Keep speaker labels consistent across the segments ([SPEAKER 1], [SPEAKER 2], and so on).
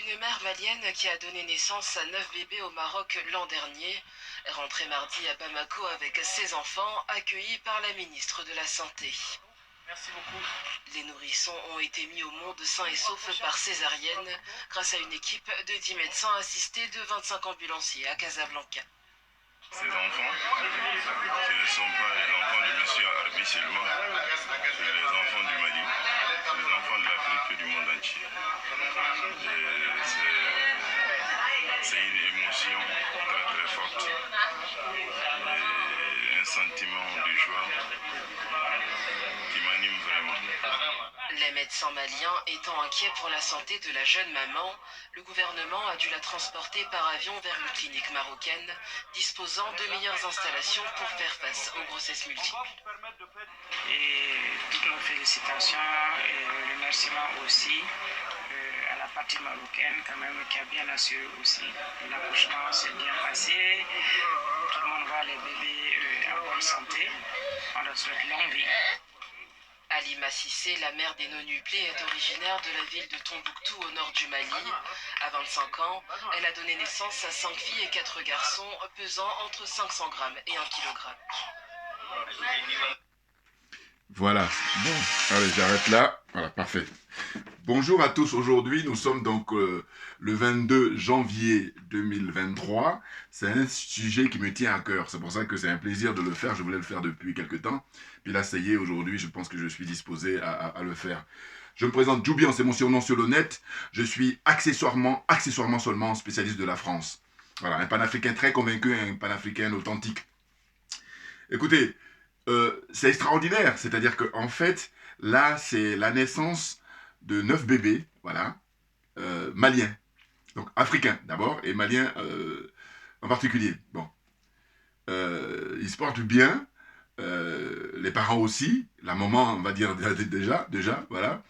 [SPEAKER 1] Une mère malienne qui a donné naissance à 9 bébés au Maroc l'an dernier est rentrée mardi à Bamako avec ses enfants, accueillis par la ministre de la Santé.
[SPEAKER 2] Merci beaucoup.
[SPEAKER 1] Les nourrissons ont été mis au monde sains et saufs par césarienne grâce à une équipe de 10 médecins assistés de 25 ambulanciers à Casablanca.
[SPEAKER 3] Ces enfants, ce ne sont pas les enfants de M. Arbi seulement, c'est les enfants du Mali, c'est les enfants de l'Afrique et du monde entier. C'est une émotion très très forte, et un sentiment de joie qui m'anime vraiment.
[SPEAKER 1] Les médecins maliens étant inquiets pour la santé de la jeune maman, le gouvernement a dû la transporter par avion vers une clinique marocaine disposant de meilleures installations pour faire face aux grossesses multiples.
[SPEAKER 2] Et toutes nos félicitations et remerciements aussi à la partie marocaine quand même qui a bien assuré aussi. L'accouchement s'est bien passé, tout le monde voit les bébés en bonne santé. On leur souhaite longue vie.
[SPEAKER 1] Halima Cissé, la mère des non-nuplés, est originaire de la ville de Tombouctou au nord du Mali. À 25 ans, elle a donné naissance à 5 filles et 4 garçons pesant entre 500 grammes et 1 kg.
[SPEAKER 4] Voilà, bon, allez, j'arrête là. Voilà, parfait. Bonjour à tous, aujourd'hui nous sommes donc le 22 janvier 2023. C'est un sujet qui me tient à cœur, c'est pour ça que c'est un plaisir de le faire, je voulais le faire depuis quelques temps. Puis là, ça y est, aujourd'hui, je pense que je suis disposé à le faire. Je me présente Djoubian, c'est mon surnom sur le net. Je suis accessoirement seulement spécialiste de la France. Voilà, un panafricain très convaincu, un panafricain authentique. Écoutez, c'est extraordinaire, c'est-à-dire qu'en fait, là, c'est la naissance de 9 bébés, voilà, maliens, donc africains d'abord, et maliens en particulier. Bon, ils se portent bien, les parents aussi, la maman, on va dire déjà, voilà,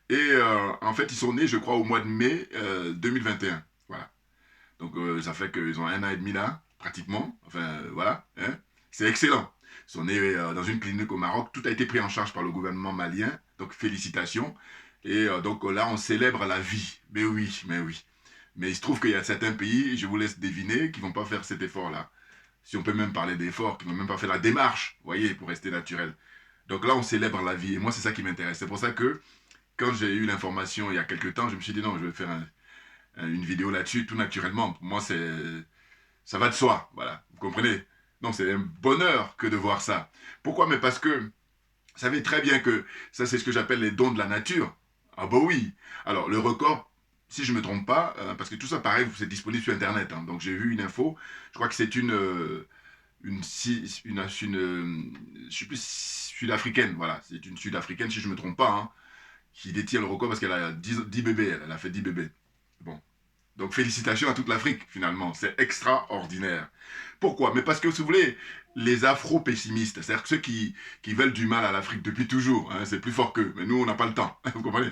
[SPEAKER 4] et en fait, ils sont nés, je crois, au mois de mai 2021, voilà. Donc, ça fait qu'ils ont 1 an et demi là, pratiquement, enfin, voilà, hein. C'est excellent. Ils sont nés dans une clinique au Maroc. Tout a été pris en charge par le gouvernement malien. Donc, félicitations. Et donc là, on célèbre la vie. Mais oui, mais oui. Mais il se trouve qu'il y a certains pays, je vous laisse deviner, qui ne vont pas faire cet effort-là. Si on peut même parler d'effort, qui ne vont même pas faire la démarche, vous voyez, pour rester naturel. Donc là, on célèbre la vie. Et moi, c'est ça qui m'intéresse. C'est pour ça que, quand j'ai eu l'information il y a quelques temps, je me suis dit non, je vais faire une vidéo là-dessus, tout naturellement. Pour moi, ça va de soi. Voilà, vous comprenez? Donc c'est un bonheur que de voir ça. Pourquoi? Mais parce que, vous savez très bien que ça c'est ce que j'appelle les dons de la nature. Ah bah oui. Alors le record, si je ne me trompe pas, parce que tout ça pareil, c'est disponible sur internet. Hein, donc j'ai vu une info, je crois que c'est je sais plus, sud-africaine, voilà. C'est une sud-africaine, si je ne me trompe pas, hein, qui détient le record parce qu'elle a 10 bébés, elle a fait 10 bébés. Bon. Donc félicitations à toute l'Afrique, finalement. C'est extraordinaire. Pourquoi? Mais parce que, si vous voulez, les afro-pessimistes, c'est-à-dire ceux qui veulent du mal à l'Afrique depuis toujours, hein, c'est plus fort qu'eux. Mais nous, on n'a pas le temps. Vous comprenez?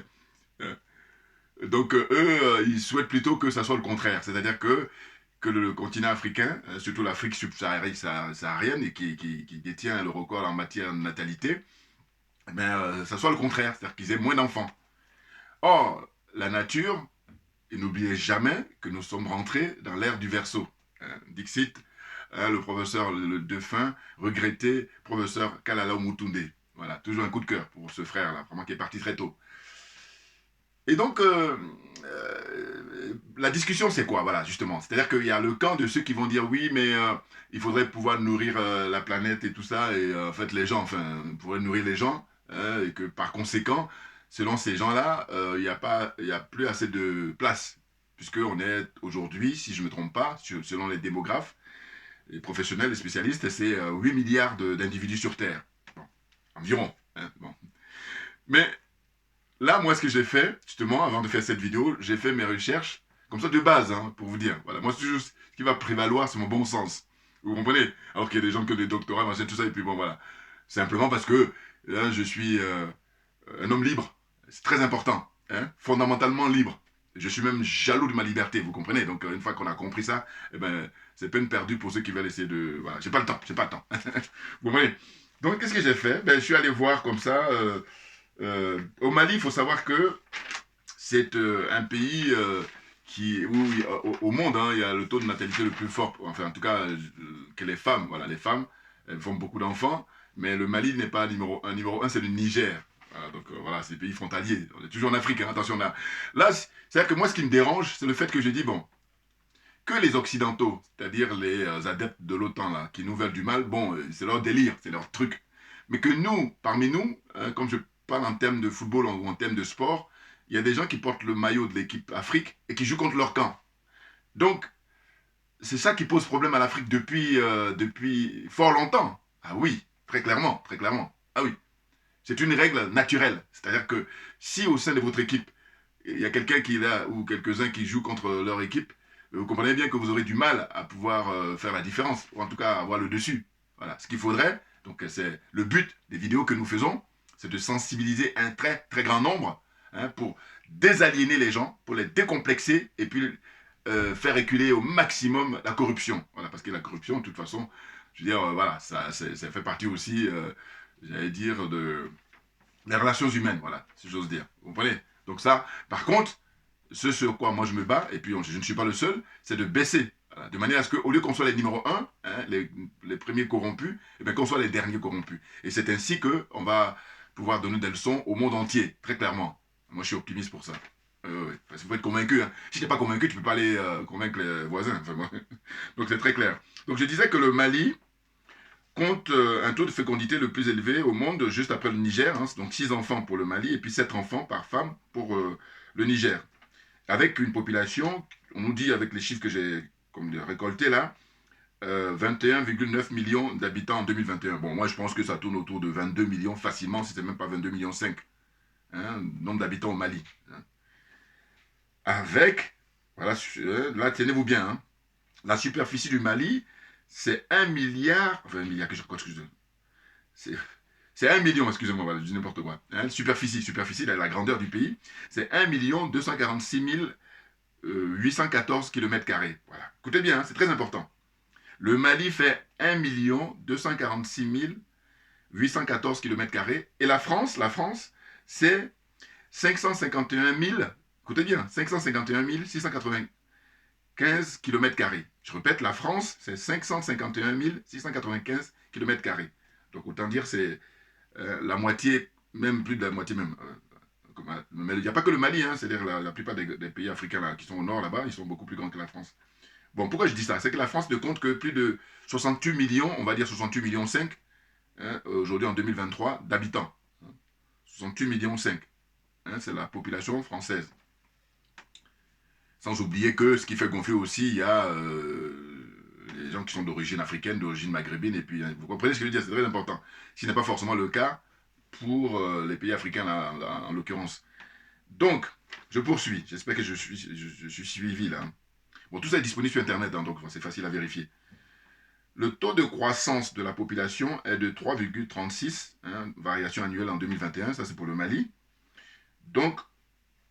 [SPEAKER 4] Donc, eux, ils souhaitent plutôt que ça soit le contraire. C'est-à-dire que le continent africain, surtout l'Afrique subsaharienne, et qui détient le record en matière de natalité, ça soit le contraire. C'est-à-dire qu'ils aient moins d'enfants. Or, la nature... Et n'oubliez jamais que nous sommes rentrés dans l'ère du Verseau. Dixit, le professeur, le défunt, regretté professeur Kalala Mutunde. Voilà, toujours un coup de cœur pour ce frère-là, vraiment qui est parti très tôt. Et donc, la discussion, c'est quoi? Voilà, justement. C'est-à-dire qu'il y a le camp de ceux qui vont dire oui, mais il faudrait pouvoir nourrir la planète et tout ça, et en fait, les gens, enfin, on pourrait nourrir les gens, et que par conséquent, selon ces gens-là, il n'y a plus assez de place. Puisqu'on est aujourd'hui, si je ne me trompe pas, selon les démographes, les professionnels, les spécialistes, c'est 8 milliards d'individus sur Terre. Bon, environ. Hein, bon. Mais là, moi, ce que j'ai fait, justement, avant de faire cette vidéo, j'ai fait mes recherches, comme ça de base, hein, pour vous dire. Voilà, moi, c'est juste ce qui va prévaloir, c'est mon bon sens. Vous comprenez? Alors qu'il y a des gens qui ont des doctorats, machin, tout ça, et puis bon, voilà. Simplement parce que là, je suis un homme libre. C'est très important. Hein, fondamentalement libre. Je suis même jaloux de ma liberté, vous comprenez? Donc, une fois qu'on a compris ça, eh ben, c'est peine perdue pour ceux qui veulent essayer de... Voilà, j'ai pas le temps. Vous comprenez? Donc, qu'est-ce que j'ai fait? Ben, je suis allé voir comme ça. Au Mali, il faut savoir que c'est un pays au monde, hein, il y a le taux de natalité le plus fort, enfin en tout cas que les femmes, voilà, les femmes, elles font beaucoup d'enfants, mais le Mali n'est pas numéro 1, numéro 1 c'est le Niger. Voilà, donc voilà, c'est des pays frontaliers, on est toujours en Afrique, hein, attention là. Là, c'est-à-dire que moi ce qui me dérange, c'est le fait que je dis, bon, que les Occidentaux, c'est-à-dire les adeptes de l'OTAN, là, qui nous veulent du mal, bon, c'est leur délire, c'est leur truc. Mais que nous, parmi nous, hein, comme je parle en termes de football ou en termes de sport, il y a des gens qui portent le maillot de l'équipe Afrique et qui jouent contre leur camp. Donc, c'est ça qui pose problème à l'Afrique depuis fort longtemps. Ah oui, très clairement, très clairement. Ah oui, c'est une règle naturelle. C'est-à-dire que si au sein de votre équipe, il y a quelqu'un qui est là ou quelques-uns qui jouent contre leur équipe, vous comprenez bien que vous aurez du mal à pouvoir faire la différence, ou en tout cas avoir le dessus. Voilà, ce qu'il faudrait, donc c'est le but des vidéos que nous faisons, c'est de sensibiliser un très très grand nombre, hein, pour désaliéner les gens, pour les décomplexer, et puis faire reculer au maximum la corruption. Voilà, parce que la corruption, de toute façon, je veux dire, voilà, ça fait partie aussi, j'allais dire, de les relations humaines, voilà, si j'ose dire. Vous comprenez? Donc ça, par contre, ce sur quoi moi je me bats, et puis je ne suis pas le seul, c'est de baisser. Voilà, de manière à ce qu'au lieu qu'on soit les numéros 1, hein, les premiers corrompus, et bien qu'on soit les derniers corrompus. Et c'est ainsi qu'on va pouvoir donner des leçons au monde entier, très clairement. Moi je suis optimiste pour ça. Parce qu'il faut être convaincu. Hein. Si tu n'es pas convaincu, tu ne peux pas aller convaincre les voisins. Enfin, bon. Donc c'est très clair. Donc je disais que le Mali compte un taux de fécondité le plus élevé au monde, juste après le Niger. Hein, donc 6 enfants pour le Mali et puis 7 enfants par femme pour le Niger. Avec une population, on nous dit avec les chiffres que j'ai récoltés là, 21,9 millions d'habitants en 2021. Bon, moi je pense que ça tourne autour de 22 millions facilement, si ce n'est même pas 22 millions 5, hein, nombre d'habitants au Mali. Hein. Avec, voilà, là tenez-vous bien, hein, la superficie du Mali, c'est 1 milliard, enfin 1 milliard que je crois, c'est 1 million, excusez-moi, voilà, je dis n'importe quoi. Hein, superficie, la grandeur du pays, c'est 1 246 814 km². Voilà. Écoutez bien, hein, c'est très important. Le Mali fait 1 246 814 km². Et la France, c'est 551 000, écoutez bien, 551 695 km². Je répète, la France, c'est 551 695 km². Donc autant dire, c'est la moitié, même plus de la moitié même. Mais il n'y a pas que le Mali, hein, c'est-à-dire la plupart des pays africains là, qui sont au nord là-bas, ils sont beaucoup plus grands que la France. Bon, pourquoi je dis ça? C'est que la France ne compte que plus de 68 millions, on va dire 68 millions 5, hein, aujourd'hui en 2023, d'habitants. 68 millions 5, hein, c'est la population française. Sans oublier que ce qui fait gonfler aussi, il y a les gens qui sont d'origine africaine, d'origine maghrébine, et puis vous comprenez ce que je veux dire, c'est très important. Ce n'est pas forcément le cas pour les pays africains là, en l'occurrence. Donc, je poursuis. J'espère que je suis suivi là. Bon, tout ça est disponible sur Internet, hein, donc c'est facile à vérifier. Le taux de croissance de la population est de 3,36, hein, variation annuelle en 2021, ça c'est pour le Mali. Donc,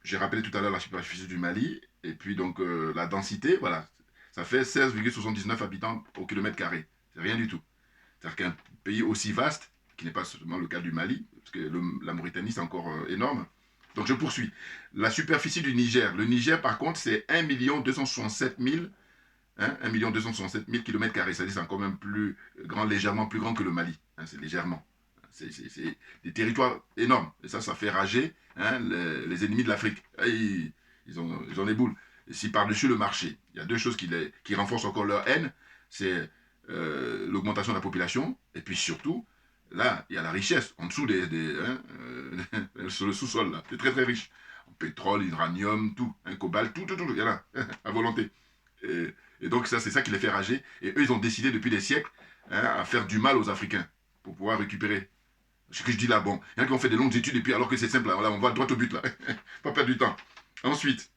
[SPEAKER 4] j'ai rappelé tout à l'heure la superficie du Mali, et puis donc la densité, voilà, ça fait 16,79 habitants au kilomètre carré. C'est rien du tout. C'est-à-dire qu'un pays aussi vaste, qui n'est pas seulement le cas du Mali, parce que la Mauritanie c'est encore énorme. Donc je poursuis. La superficie du Niger. Le Niger par contre c'est 1 267 000, hein, 1 267 000 km². C'est-à-dire c'est encore même plus grand, légèrement plus grand que le Mali. Hein, c'est légèrement. C'est des territoires énormes. Et ça fait rager, hein, les ennemis de l'Afrique. Ils ont les boules. Et si par-dessus le marché, il y a deux choses qui renforcent encore leur haine, c'est l'augmentation de la population, et puis surtout, là, il y a la richesse, en dessous sur le sous-sol, là, c'est très très riche. En pétrole, uranium, tout, hein, cobalt, tout, il y en a, à volonté. Et donc ça, c'est ça qui les fait rager, et eux, ils ont décidé depuis des siècles, hein, à faire du mal aux Africains, pour pouvoir récupérer. Ce que je dis là, bon, il y en a qui ont fait des longues études, et puis alors que c'est simple, là, voilà, on va droit au but, là, pas perdre du temps. Ensuite,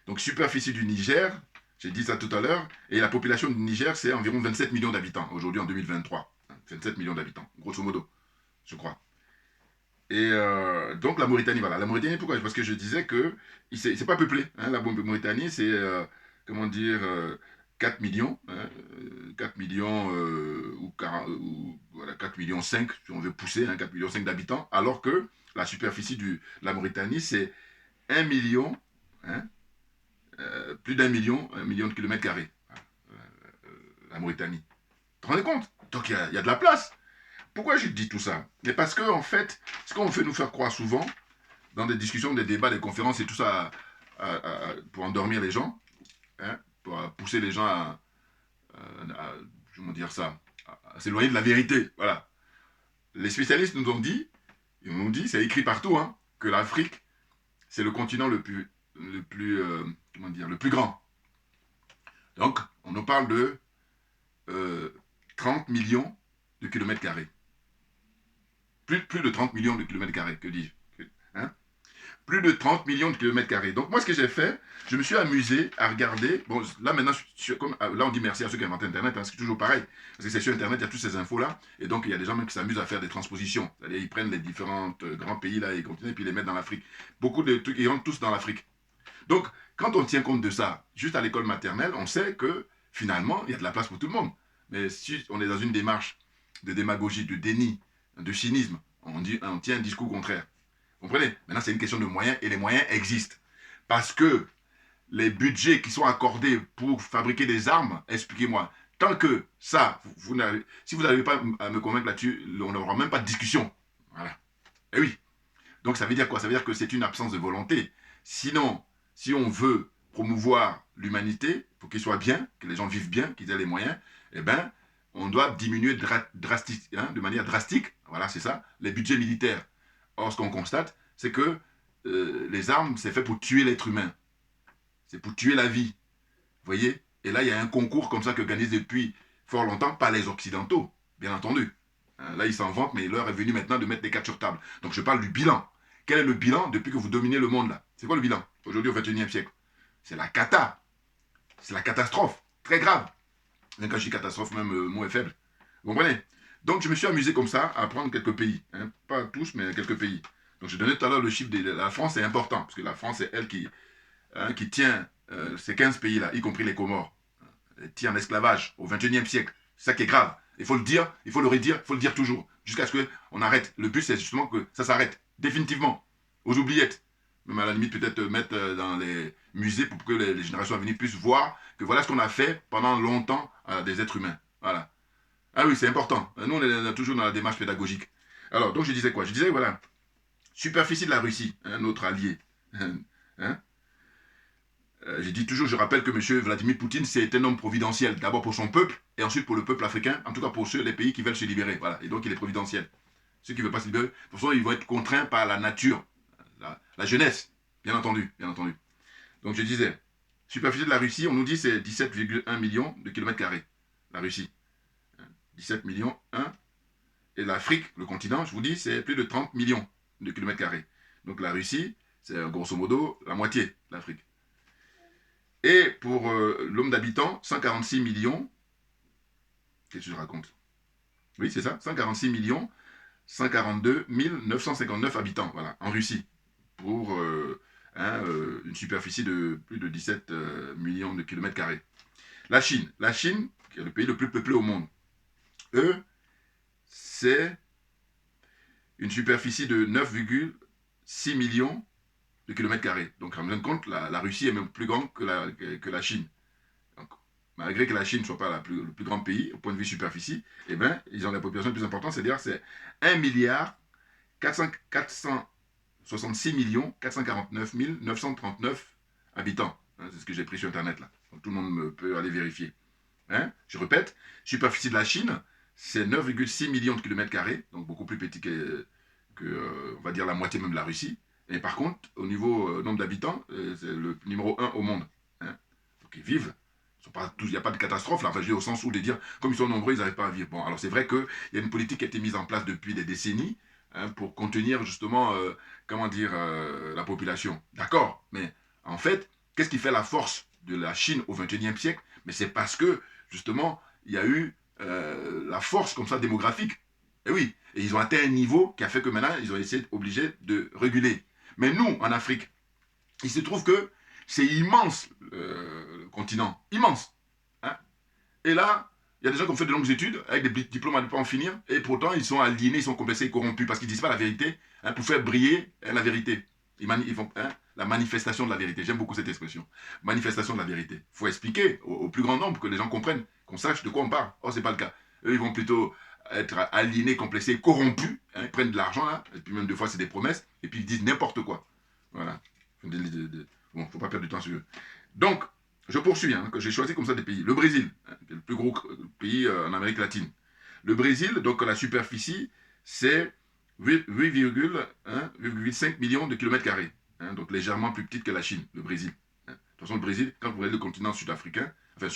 [SPEAKER 4] donc superficie du Niger, j'ai dit ça tout à l'heure, et la population du Niger, c'est environ 27 millions d'habitants, aujourd'hui en 2023. 27 millions d'habitants, grosso modo, je crois. Et donc la Mauritanie, voilà. La Mauritanie, pourquoi? Parce que je disais que c'est pas peuplé. Hein, la Mauritanie, c'est, comment dire, 4 millions, hein, 4 millions, voilà, 4 millions 5, si on veut pousser, hein, 4 millions 5 d'habitants, alors que la superficie de la Mauritanie, c'est 1 million, hein, plus d'1 million de kilomètres carrés. La Mauritanie. Tu te rends compte? Donc il y a de la place. Pourquoi je dis tout ça? Mais parce que, en fait, ce qu'on veut nous faire croire souvent, dans des discussions, des débats, des conférences et tout ça, pour endormir les gens, hein, pour pousser les gens comment dire ça, à s'éloigner de la vérité. Voilà. Les spécialistes nous ont dit, c'est écrit partout, hein, que l'Afrique, c'est le continent le plus grand. Donc, on nous parle de 30 millions de kilomètres carrés. Plus de 30 millions de kilomètres carrés, que dis-je, hein? Plus de 30 millions de kilomètres carrés. Donc moi, ce que j'ai fait, je me suis amusé à regarder. Bon, là maintenant, là on dit merci à ceux qui inventent Internet, hein, c'est toujours pareil. Parce que c'est sur Internet, il y a toutes ces infos-là. Et donc, il y a des gens même qui s'amusent à faire des transpositions. C'est-à-dire, ils prennent les différents grands pays, là, et continents, et puis ils les mettent dans l'Afrique. Beaucoup de trucs, ils rentrent tous dans l'Afrique. Donc, quand on tient compte de ça, juste à l'école maternelle, on sait que finalement, il y a de la place pour tout le monde. Mais si on est dans une démarche de démagogie, de déni, de cynisme, on tient un discours contraire. Vous comprenez? Maintenant, c'est une question de moyens, et les moyens existent. Parce que les budgets qui sont accordés pour fabriquer des armes, expliquez-moi, tant que ça, si vous n'arrivez pas à me convaincre là-dessus, on n'aura même pas de discussion. Voilà. Et oui. Donc ça veut dire quoi? Ça veut dire que c'est une absence de volonté. Sinon, si on veut promouvoir l'humanité, pour qu'il soit bien, que les gens vivent bien, qu'ils aient les moyens, eh bien, on doit diminuer de manière drastique, voilà, c'est ça, les budgets militaires. Or, ce qu'on constate, c'est que les armes, c'est fait pour tuer l'être humain. C'est pour tuer la vie. Vous voyez? Et là, il y a un concours comme ça qu'organise depuis fort longtemps, pas les Occidentaux, bien entendu. Là, ils s'en vantent, mais l'heure est venue maintenant de mettre des cartes sur table. Donc, je parle du bilan. Quel est le bilan depuis que vous dominez le monde, là? C'est quoi le bilan? Aujourd'hui, au XXIe siècle. C'est la cata. C'est la catastrophe. Très grave. Même quand je dis catastrophe, même le mot est faible. Vous comprenez? Donc, je me suis amusé comme ça à prendre quelques pays. Hein. Pas tous, mais quelques pays. Donc, je donnais tout à l'heure le chiffre de la France, c'est important. Parce que la France, c'est elle qui tient ces 15 pays-là, y compris les Comores. Elle tient en esclavage au XXIe siècle. C'est ça qui est grave. Il faut le dire, il faut le redire, il faut le dire toujours. Jusqu'à ce qu'on arrête. Le but, c'est justement que ça s'arrête. Définitivement. Aux oubliettes. Même à la limite, peut-être mettre dans les musées pour que les générations à venir puissent voir que voilà ce qu'on a fait pendant longtemps à des êtres humains. Voilà. Ah oui, c'est important. Nous, on est toujours dans la démarche pédagogique. Alors, donc je disais quoi? Je disais, voilà, superficie de la Russie, notre allié. Hein? J'ai dit toujours, je rappelle que M. Vladimir Poutine, c'est un homme providentiel. D'abord pour son peuple, et ensuite pour le peuple africain, en tout cas pour les pays qui veulent se libérer. Voilà. Et donc, il est providentiel. Ceux qui ne veulent pas se libérer, de toute façon, ils vont être contraints par la nature, la jeunesse, bien entendu, bien entendu. Donc, je disais, superficie de la Russie, on nous dit c'est 17,1 millions de kilomètres carrés, la Russie. 17 millions, 1. Et l'Afrique, le continent, je vous dis, c'est plus de 30 millions de kilomètres carrés. Donc, la Russie, c'est grosso modo la moitié de l'Afrique. Et pour l'homme d'habitants, 146 millions. Qu'est-ce que je raconte? Oui, c'est ça, 146 millions, 142 959 habitants, voilà, en Russie. Pour une superficie de plus de 17 millions de kilomètres carrés. La Chine, qui est le pays le plus peuplé au monde. Eux, c'est une superficie de 9,6 millions de kilomètres carrés. Donc, en fin de compte, la Russie est même plus grande que la Chine. Donc, malgré que la Chine ne soit pas le plus grand pays au point de vue superficie, eh bien, ils ont la population plus importante, c'est-à-dire c'est 1 milliard 466 millions 449 939 habitants. C'est ce que j'ai pris sur Internet là. Donc, tout le monde peut aller vérifier. Hein? Je répète, superficie de la Chine, c'est 9,6 millions de kilomètres carrés, donc beaucoup plus petit que on va dire la moitié même de la Russie. Et par contre, au niveau nombre d'habitants, c'est le numéro 1 au monde. Hein? Donc ils vivent. Il n'y a pas de catastrophe là, enfin, je dis au sens où de dire, comme ils sont nombreux, ils n'arrivent pas à vivre. Bon, alors c'est vrai qu'il y a une politique qui a été mise en place depuis des décennies pour contenir justement, la population. D'accord, mais en fait, qu'est-ce qui fait la force de la Chine au XXIe siècle? Mais c'est parce que, justement, il y a eu la force comme ça démographique. Et oui, et ils ont atteint un niveau qui a fait que maintenant, ils ont essayé obligés de réguler. Mais nous, en Afrique, il se trouve que c'est immense, le continent, immense. Hein? Et là, il y a des gens qui ont fait de longues études, avec des diplômes à ne pas en finir, et pourtant, ils sont aliénés, ils sont complexés, corrompus, parce qu'ils ne disent pas la vérité, pour faire briller la vérité. Ils font la manifestation de la vérité. J'aime beaucoup cette expression. Manifestation de la vérité. Il faut expliquer au plus grand nombre, que les gens comprennent, qu'on sache de quoi on parle. Or, c'est pas le cas. Eux, ils vont plutôt être aliénés, complexés, corrompus. Ils prennent de l'argent, là. Et puis même des fois, c'est des promesses. Et puis ils disent n'importe quoi. Voilà. Bon, faut pas perdre du temps sur eux. Donc, je poursuis, que j'ai choisi comme ça des pays. Le Brésil, qui est le plus gros pays en Amérique latine. Le Brésil, donc la superficie, c'est 8,5 millions de kilomètres carrés. Donc légèrement plus petite que la Chine, le Brésil. De toute façon, le Brésil, quand vous regardez le continent sud-africain, enfin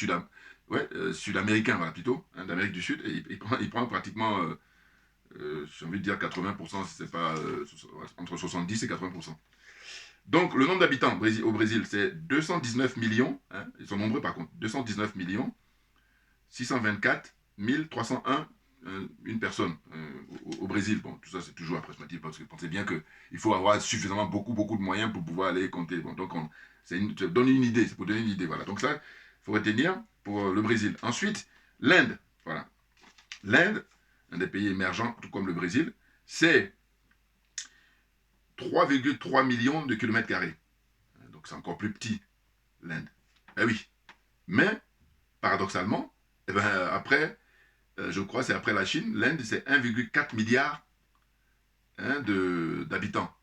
[SPEAKER 4] sud-américain, voilà, plutôt, d'Amérique du Sud, et il prend pratiquement, j'ai envie de dire 80%, c'est pas entre 70 et 80%. Donc, le nombre d'habitants au Brésil, c'est 219 millions, ils sont nombreux par contre, 219 millions, 624 301 une personne au Brésil. Bon, tout ça, c'est toujours approximatif, parce que pensez bien qu'il faut avoir suffisamment beaucoup de moyens pour pouvoir aller compter. Bon, donc, ça donne une idée, c'est pour donner une idée, voilà. Donc ça, il faut retenir pour le Brésil. Ensuite, l'Inde, voilà. L'Inde, un des pays émergents, tout comme le Brésil, c'est 3,3 millions de kilomètres carrés. Donc c'est encore plus petit, l'Inde. Eh oui. Mais, paradoxalement, après, je crois c'est après la Chine, l'Inde c'est 1,4 milliard d'habitants.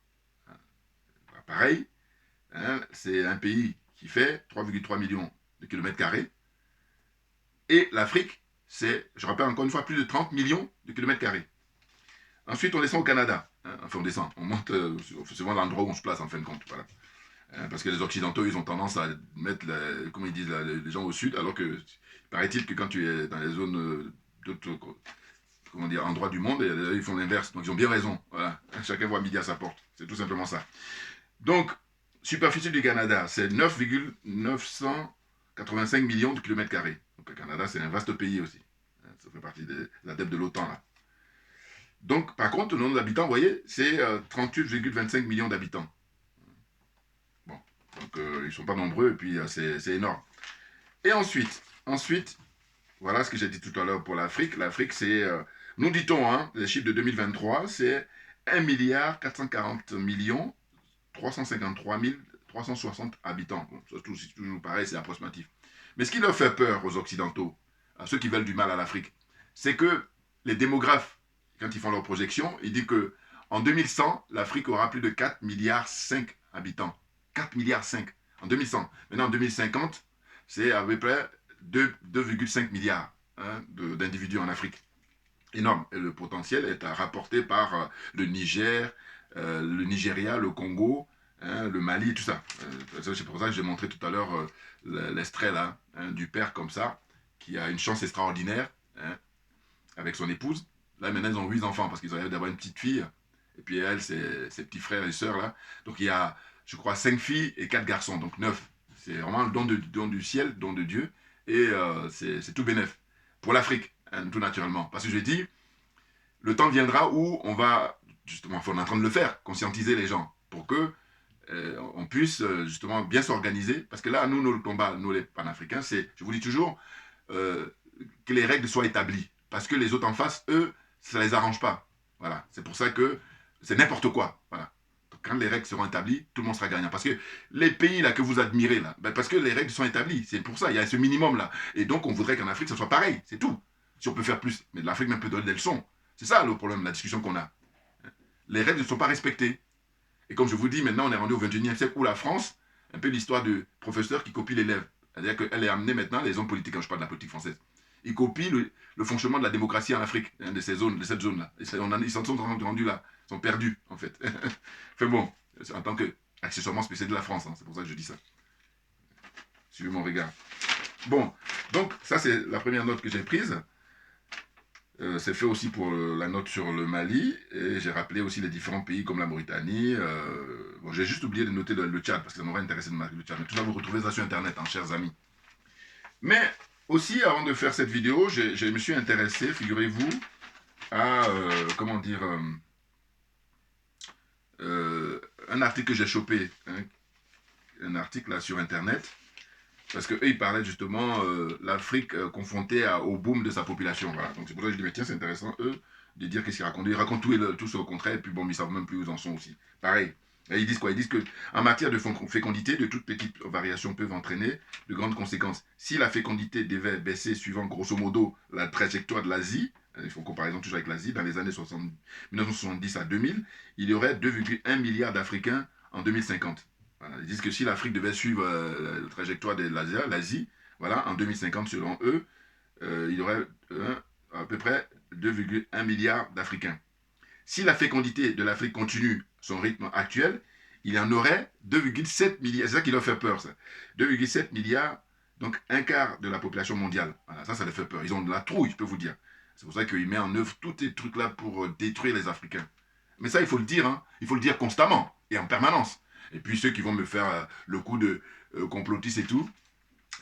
[SPEAKER 4] Pareil, c'est un pays qui fait 3,3 millions de kilomètres carrés. Et l'Afrique, c'est, je rappelle encore une fois, plus de 30 millions de kilomètres carrés. Ensuite, on descend au Canada. Enfin, on descend. On monte souvent l'endroit où on se place, en fin de compte. Voilà. Parce que les Occidentaux, ils ont tendance à mettre, comment ils disent, les gens au sud, alors que, paraît-il que quand tu es dans les zones d'autres, comment dire, endroits du monde, ils font l'inverse. Donc, ils ont bien raison. Voilà. Chacun voit midi à sa porte. C'est tout simplement ça. Donc, superficie du Canada, c'est 9,985 millions de kilomètres carrés. Donc, le Canada, c'est un vaste pays aussi. Ça fait partie de l'adepte de l'OTAN, là. Donc, par contre, le nombre d'habitants, vous voyez, c'est 38,25 millions d'habitants. Bon, donc ils ne sont pas nombreux, et puis c'est énorme. Et ensuite, voilà ce que j'ai dit tout à l'heure pour l'Afrique. L'Afrique, c'est, nous dit-on, les chiffres de 2023, c'est 1,440 milliard 353 360 habitants. Bon, c'est toujours pareil, c'est approximatif. Mais ce qui leur fait peur aux Occidentaux, à ceux qui veulent du mal à l'Afrique, c'est que les démographes, quand ils font leurs projections, ils disent qu'en 2100, l'Afrique aura plus de 4,5 milliards habitants. 4,5 milliards en 2100. Maintenant, en 2050, c'est à peu près 2,5 milliards d'individus en Afrique. Énorme. Et le potentiel est rapporté par le Niger, le Nigeria, le Congo, le Mali, tout ça. C'est pour ça que j'ai montré tout à l'heure l'extrait là, du père comme ça, qui a une chance extraordinaire avec son épouse. Là, maintenant, ils ont 8 enfants parce qu'ils avaient d'abord une petite fille. Et puis elle, ses petits frères et sœurs là. Donc il y a, je crois, 5 filles et 4 garçons, donc 9. C'est vraiment le don du ciel, don de Dieu. Et c'est tout bénef. Pour l'Afrique, tout naturellement. Parce que je dis, le temps viendra où on va, justement, on est en train de le faire, conscientiser les gens pour que on puisse justement bien s'organiser. Parce que là, nous, le combat, nous les panafricains, c'est, je vous dis toujours, que les règles soient établies. Parce que les autres en face, eux, ça ne les arrange pas. Voilà. C'est pour ça que c'est n'importe quoi. Voilà. Donc, quand les règles seront établies, tout le monde sera gagnant. Parce que les pays là que vous admirez, là, parce que les règles sont établies. C'est pour ça, il y a ce minimum-là. Et donc, on voudrait qu'en Afrique, ce soit pareil. C'est tout. Si on peut faire plus. Mais l'Afrique même peut donner des leçons. C'est ça le problème, la discussion qu'on a. Les règles ne sont pas respectées. Et comme je vous dis, maintenant, on est rendu au 21e siècle où la France, un peu l'histoire de professeur qui copie l'élève. C'est-à-dire qu'elle est amenée maintenant, les hommes politiques, quand je parle de la politique française, ils copient le fonctionnement de la démocracie en Afrique, de cette zone-là. Ils s'en sont rendus là, ils sont perdus, en fait. Enfin bon, en tant qu'accessoirement spécialisé de la France, c'est pour ça que je dis ça. Suivez mon regard. Bon, donc ça c'est la première note que j'ai prise. C'est fait aussi pour la note sur le Mali, et j'ai rappelé aussi les différents pays comme la Mauritanie. Bon, j'ai juste oublié de noter le Tchad, parce que ça m'aurait intéressé de marquer le Tchad. Mais tout ça, vous retrouvez ça sur Internet, chers amis. Mais aussi, avant de faire cette vidéo, je me suis intéressé, figurez-vous, à, comment dire, un article que j'ai chopé, un article là sur Internet, parce qu'eux, ils parlaient justement l'Afrique confrontée au boom de sa population. Voilà. Donc c'est pour ça que je dis, mais tiens, c'est intéressant, eux, de dire qu'est-ce qu'ils racontent. Ils racontent tout ce au contraire, et puis bon, ils ne savent même plus où ils en sont aussi. Pareil. Et ils disent quoi? Ils disent qu'en matière de fécondité, de toutes petites variations peuvent entraîner de grandes conséquences. Si la fécondité devait baisser suivant grosso modo la trajectoire de l'Asie, ils font comparaison toujours avec l'Asie, dans les années 1970 à 2000, il y aurait 2,1 milliards d'Africains en 2050. Voilà. Ils disent que si l'Afrique devait suivre la trajectoire de l'Asie, voilà, en 2050 selon eux, il y aurait à peu près 2,1 milliards d'Africains. Si la fécondité de l'Afrique continue son rythme actuel, il y en aurait 2,7 milliards. C'est ça qui leur fait peur, ça. 2,7 milliards, donc un quart de la population mondiale. Voilà, ça leur fait peur. Ils ont de la trouille, je peux vous dire. C'est pour ça qu'il met en œuvre tous ces trucs-là pour détruire les Africains. Mais ça, il faut le dire, hein. Il faut le dire constamment et en permanence. Et puis ceux qui vont me faire le coup de complotiste et tout,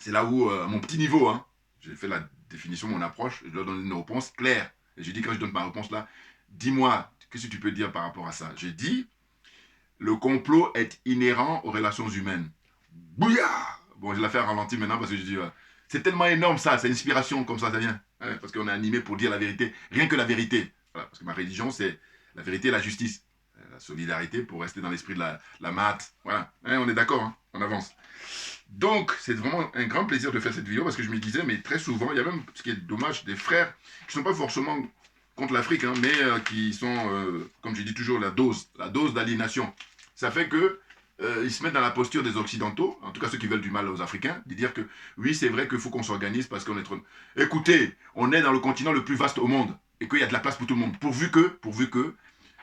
[SPEAKER 4] c'est là où, à mon petit niveau, hein, j'ai fait la définition, mon approche, je dois donner une réponse claire. Et j'ai dit, quand je donne ma réponse là, dis-moi, qu'est-ce que tu peux dire par rapport à ça? J'ai dit, le complot est inhérent aux relations humaines. Bouillard! Bon, je la fais à ralenti maintenant parce que je dis, c'est tellement énorme ça, c'est inspiration comme ça vient. Ouais, parce qu'on est animé pour dire la vérité, rien que la vérité. Voilà, parce que ma religion, c'est la vérité et la justice. La solidarité pour rester dans l'esprit de la maths. Voilà, ouais, on est d'accord, hein, on avance. Donc, c'est vraiment un grand plaisir de faire cette vidéo parce que je me disais, mais très souvent, il y a même, ce qui est dommage, des frères qui ne sont pas forcément contre l'Afrique, hein, mais qui sont, comme je dis toujours, la dose d'aliénation. Ça fait que ils se mettent dans la posture des Occidentaux, en tout cas ceux qui veulent du mal aux Africains, de dire que oui, c'est vrai qu'il faut qu'on s'organise parce qu'on est trop... Écoutez, on est dans le continent le plus vaste au monde et qu'il y a de la place pour tout le monde, pourvu que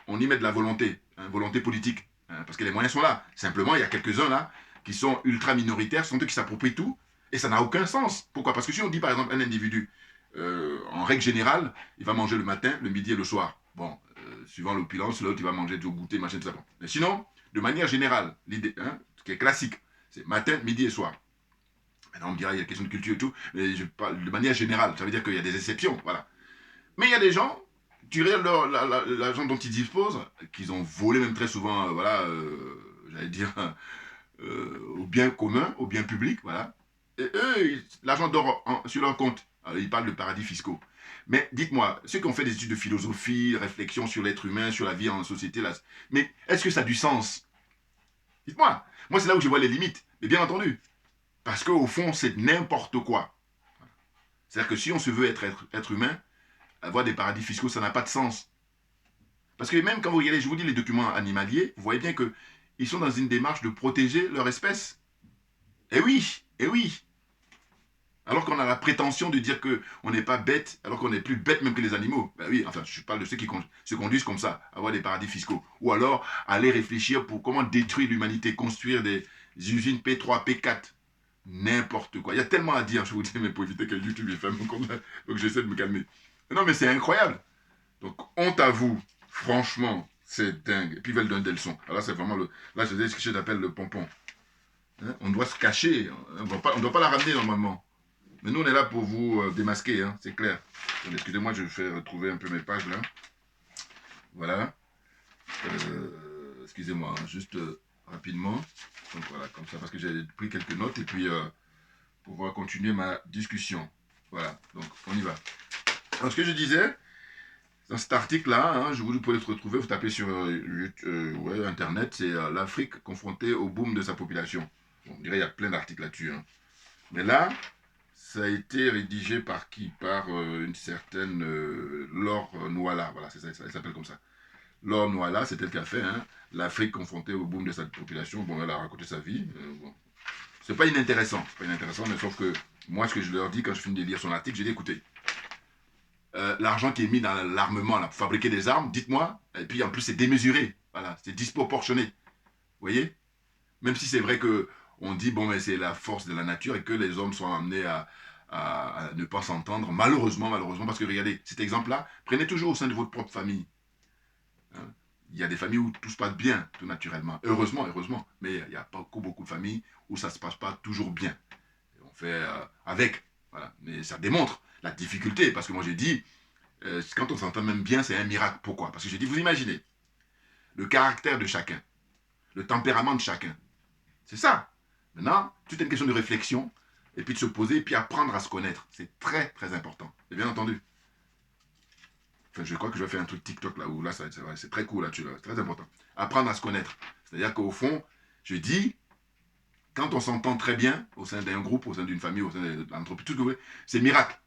[SPEAKER 4] on y mette de la volonté, hein, volonté politique, hein, parce que les moyens sont là. Simplement, il y a quelques-uns là qui sont ultra minoritaires, sont eux qui s'approprient tout, et ça n'a aucun sens. Pourquoi? Parce que si on dit par exemple un individu, en règle générale, il va manger le matin, le midi et le soir. Bon, suivant l'opulence, l'autre il va manger du goûter, machin, tout ça. Mais sinon, de manière générale, l'idée, hein, ce qui est classique, c'est matin, midi et soir. Maintenant, on me dira, il y a une question de culture et tout, mais je parle de manière générale, ça veut dire qu'il y a des exceptions, voilà. Mais il y a des gens, tu regardes l'argent dont ils disposent, qu'ils ont volé même très souvent, voilà, j'allais dire, au bien commun, au bien public, voilà. Et eux, l'argent dort sur leur compte. Alors, ils parlent de paradis fiscaux. Mais dites-moi, ceux qui ont fait des études de philosophie, réflexion sur l'être humain, sur la vie en société, là, mais est-ce que ça a du sens? Dites-moi. Moi, c'est là où je vois les limites. Mais bien entendu. Parce qu'au fond, c'est n'importe quoi. C'est-à-dire que si on se veut être humain, avoir des paradis fiscaux, ça n'a pas de sens. Parce que même quand vous regardez, je vous dis, les documents animaliers, vous voyez bien qu'ils sont dans une démarche de protéger leur espèce. Eh oui, eh oui. Alors qu'on a la prétention de dire qu'on n'est pas bête, alors qu'on est plus bête même que les animaux. Ben oui, enfin, je parle de ceux qui se conduisent comme ça, avoir des paradis fiscaux. Ou alors, aller réfléchir pour comment détruire l'humanité, construire des usines P3, P4. N'importe quoi. Il y a tellement à dire, je vous dis, mais pour éviter que YouTube ferme mon compte. Donc j'essaie de me calmer. Non, mais c'est incroyable. Donc, honte à vous. Franchement, c'est dingue. Et puis, ils veulent donner des leçons. Alors là, c'est vraiment le... Là, c'est ce que j'appelle le pompon. Hein? On doit se cacher. On ne doit pas la ramener normalement. Mais nous, on est là pour vous démasquer, hein, c'est clair. Excusez-moi, je vais retrouver un peu mes pages là. Voilà. Excusez-moi, hein, juste rapidement. Donc voilà, comme ça, parce que j'ai pris quelques notes et puis pour pouvoir continuer ma discussion. Voilà, donc on y va. Alors, ce que je disais, dans cet article-là, hein, vous pouvez le retrouver, vous tapez sur ouais, Internet, c'est l'Afrique confrontée au boom de sa population. Bon, on dirait qu'il y a plein d'articles là-dessus. Hein. Mais là, ça a été rédigé par qui? Par une certaine Laure Nouala. Voilà, c'est ça, elle s'appelle comme ça. Laure Nouala, c'est elle qui a fait hein, l'Afrique confrontée au boom de sa population. Bon, elle a raconté sa vie. Bon. C'est pas inintéressant, mais sauf que moi, ce que je leur dis quand je finis de lire son article, j'ai dit écoutez, l'argent qui est mis dans l'armement pour fabriquer des armes, dites-moi, et puis en plus c'est démesuré, voilà, c'est disproportionné. Vous voyez? Même si c'est vrai que on dit, bon, mais c'est la force de la nature et que les hommes sont amenés à ne pas s'entendre, malheureusement, parce que regardez, cet exemple-là, prenez toujours au sein de votre propre famille. Hein? Il y a des familles où tout se passe bien, tout naturellement, heureusement, mais il y a beaucoup de familles où ça ne se passe pas toujours bien. Et on fait avec, voilà, mais ça démontre la difficulté, parce que moi j'ai dit, quand on s'entend même bien, c'est un miracle. Pourquoi? Parce que j'ai dit, vous imaginez, le caractère de chacun, le tempérament de chacun, c'est ça. Maintenant, tout est une question de réflexion, et puis de se poser, et puis apprendre à se connaître. C'est très, très important. Et bien entendu. Enfin, je crois que je vais faire un truc TikTok là, où là, c'est très cool, là, c'est très important. Apprendre à se connaître. C'est-à-dire qu'au fond, je dis, quand on s'entend très bien au sein d'un groupe, au sein d'une famille, au sein de l'entreprise, tout ce que vous voulez, c'est miracle.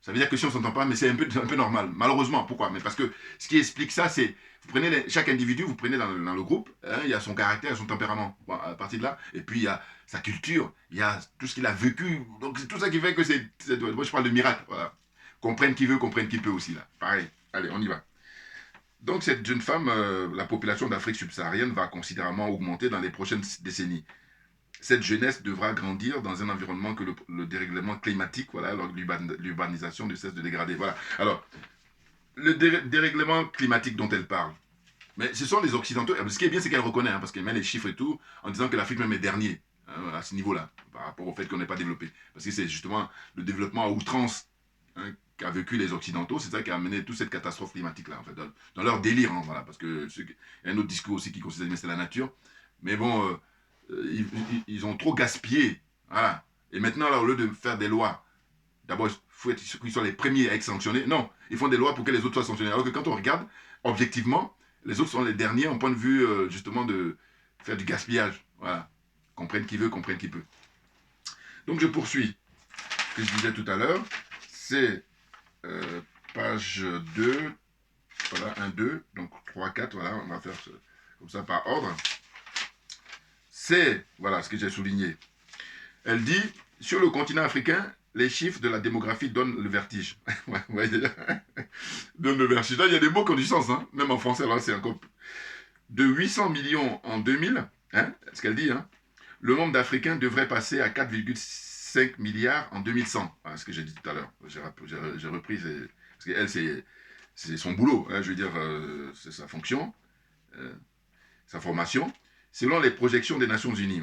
[SPEAKER 4] Ça veut dire que si on ne s'entend pas, mais c'est un peu normal. Malheureusement, pourquoi? Mais parce que ce qui explique ça, c'est, vous prenez chaque individu, vous prenez dans le groupe, hein, il y a son caractère, son tempérament, bon, à partir de là, et puis il y a sa culture, il y a tout ce qu'il a vécu. Donc c'est tout ça qui fait que moi je parle de miracle, voilà. Comprenne qui veut, comprenne qui peut aussi, là. Pareil, allez, on y va. Donc cette jeune femme, la population d'Afrique subsaharienne va considérablement augmenter dans les prochaines décennies. Cette jeunesse devra grandir dans un environnement que le dérèglement climatique, voilà, l'urbanisation ne cesse de dégrader. Voilà. Alors, le dérèglement climatique dont elle parle, mais ce sont les Occidentaux. Ce qui est bien, c'est qu'elle reconnaît, hein, parce qu'elle met les chiffres et tout, en disant que l'Afrique même est dernier hein, à ce niveau-là, par rapport au fait qu'on n'est pas développé. Parce que c'est justement le développement à outrance hein, qu'a vécu les Occidentaux, c'est ça qui a amené toute cette catastrophe climatique-là, en fait, dans leur délire, hein, voilà, parce que il y a un autre discours aussi qui considère que c'est la nature. Mais bon, ils ont trop gaspillé. Voilà. Et maintenant, là, au lieu de faire des lois, d'abord, il faut qu'ils soient les premiers à être sanctionnés. Non, ils font des lois pour que les autres soient sanctionnés. Alors que quand on regarde, objectivement, les autres sont les derniers en point de vue, justement, de faire du gaspillage. Voilà. Comprenne qui veut, comprenne qui peut. Donc, je poursuis. Ce que je disais tout à l'heure, c'est page 2, voilà, 1, 2, donc 3, 4, voilà, on va faire comme ça par ordre. C'est, voilà ce que j'ai souligné. Elle dit, sur le continent africain, les chiffres de la démographie donnent le vertige. Donnent le vertige. Là, il y a des mots qui ont du sens, hein. Même en français, là, c'est encore... De 800 millions en 2000, hein, ce qu'elle dit, hein, le nombre d'Africains devrait passer à 4,5 milliards en 2100. Voilà ce que j'ai dit tout à l'heure. J'ai repris, parce qu'elle, c'est son boulot, hein, je veux dire, c'est sa fonction, sa formation. Selon les projections des Nations Unies,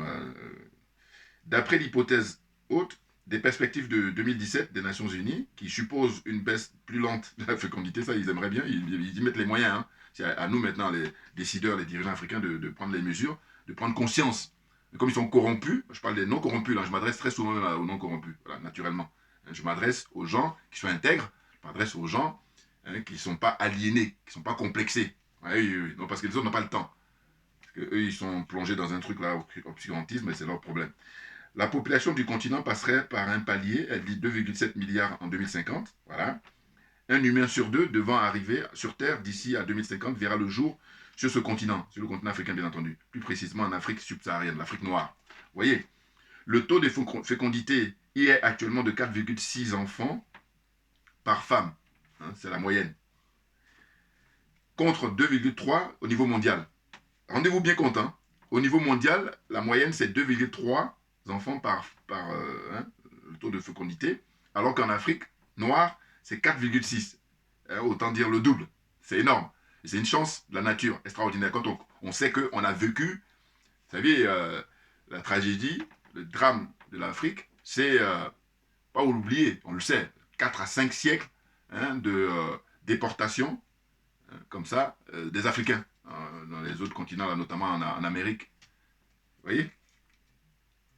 [SPEAKER 4] d'après l'hypothèse haute des perspectives de 2017 des Nations Unies, qui suppose une baisse plus lente de la fécondité, ça ils aimeraient bien, ils y mettent les moyens. Hein. C'est à nous maintenant, les décideurs, les dirigeants africains, de prendre les mesures, de prendre conscience. Mais comme ils sont corrompus, je parle des non corrompus, là, je m'adresse très souvent aux non corrompus, voilà, naturellement. Je m'adresse aux gens qui sont intègres, je m'adresse aux gens hein, qui ne sont pas aliénés, qui ne sont pas complexés. Oui. Non, parce que les autres n'ont pas le temps. Eux, ils sont plongés dans un truc là, obscurantisme, et c'est leur problème. La population du continent passerait par un palier, elle dit 2,7 milliards en 2050, voilà. Un humain sur deux devant arriver sur Terre d'ici à 2050 verra le jour sur ce continent, sur le continent africain bien entendu, plus précisément en Afrique subsaharienne, l'Afrique noire. Vous voyez, le taux de fécondité y est actuellement de 4,6 enfants par femme, hein, c'est la moyenne, contre 2,3 au niveau mondial. Rendez-vous bien compte, hein. Au niveau mondial, la moyenne c'est 2,3 enfants par le taux de fécondité, alors qu'en Afrique noire, c'est 4,6. Autant dire le double. C'est énorme. C'est une chance de la nature extraordinaire. Quand on sait qu'on a vécu, vous savez, la tragédie, le drame de l'Afrique, c'est, pas l'oublier, on le sait, 4 à 5 siècles hein, de déportation, comme ça, des Africains, dans les autres continents, là, notamment en Amérique. Vous voyez?